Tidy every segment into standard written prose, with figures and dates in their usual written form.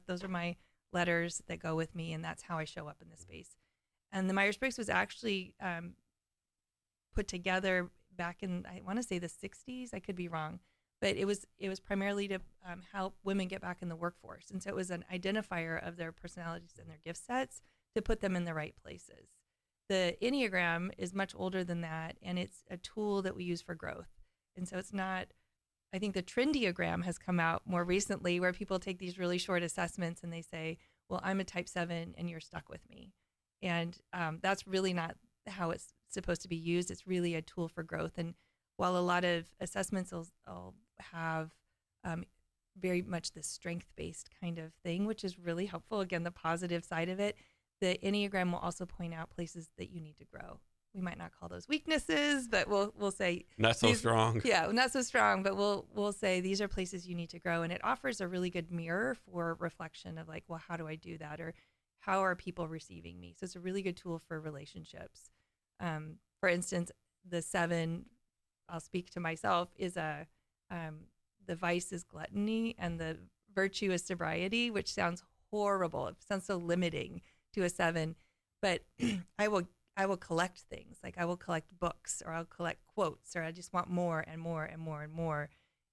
those are my letters that go with me, and that's how I show up in this space. And the Myers-Briggs was actually put together back in, I want to say the 60s. I could be wrong, but it was primarily to help women get back in the workforce. And so it was an identifier of their personalities and their gift sets to put them in the right places. The Enneagram is much older than that, and it's a tool that we use for growth. And so it's not, I think the Trendiagram has come out more recently where people take these really short assessments and they say, well, I'm a type 7 and you're stuck with me. And that's really not how it's supposed to be used. It's really a tool for growth. And while a lot of assessments will have very much the strength-based kind of thing, which is really helpful, again, the positive side of it, the Enneagram will also point out places that you need to grow. We might not call those weaknesses, but we'll say not so strong. Yeah, not so strong, but we'll say these are places you need to grow, and it offers a really good mirror for reflection of like, well, how do I do that, or how are people receiving me? So it's a really good tool for relationships. For instance, the 7, I'll speak to myself, is the vice is gluttony and the virtue is sobriety, which sounds horrible. It sounds so limiting to a 7, but I will collect things. Like I will collect books, or I'll collect quotes, or I just want more and more and more and more.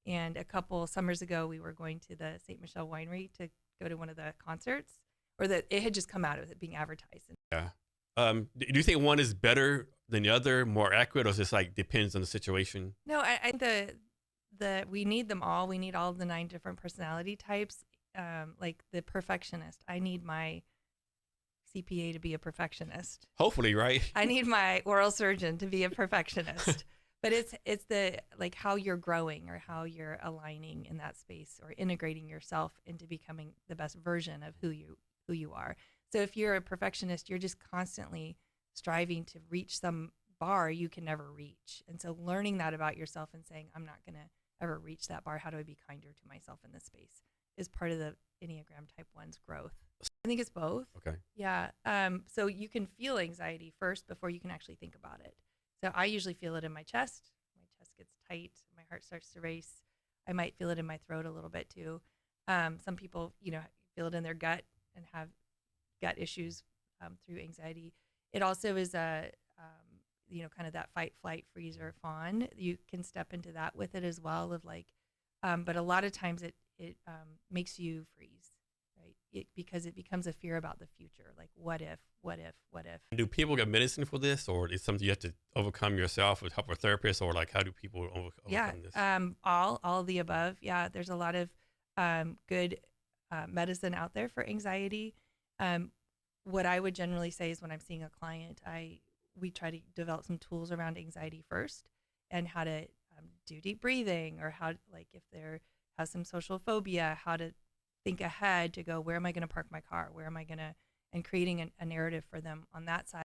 And a couple summers ago, we were going to the St. Michel Winery to go to one of the concerts, or that it had just come out of it being advertised. Yeah. Do you think one is better than the other, more accurate, or is this like depends on the situation? No, I think we need them all. We need all of the 9 different personality types. Like the perfectionist, I need my CPA to be a perfectionist. Hopefully, right? I need my oral surgeon to be a perfectionist. But it's the like how you're growing or how you're aligning in that space or integrating yourself into becoming the best version of who you are. So if you're a perfectionist, you're just constantly striving to reach some bar you can never reach. And so learning that about yourself and saying, I'm not going to ever reach that bar. How do I be kinder to myself in this space is part of the Enneagram Type 1's growth. I think it's both. Okay. Yeah. So you can feel anxiety first before you can actually think about it. So I usually feel it in my chest. My chest gets tight. My heart starts to race. I might feel it in my throat a little bit too. Some people, feel it in their gut and have gut issues through anxiety. It also is kind of that fight, flight, freeze, or fawn. You can step into that with it as well of like, but a lot of times it makes you freeze, right? Because it becomes a fear about the future. Like, what if? Do people get medicine for this, or is it something you have to overcome yourself with help of a therapist, or like how do people overcome this? All of the above. Yeah, there's a lot of good medicine out there for anxiety. What I would generally say is when I'm seeing a client, we try to develop some tools around anxiety first, and how to do deep breathing, or how, like, if there has some social phobia, how to think ahead to go, where am I going to park my car? Where am I going to, and creating a narrative for them on that side.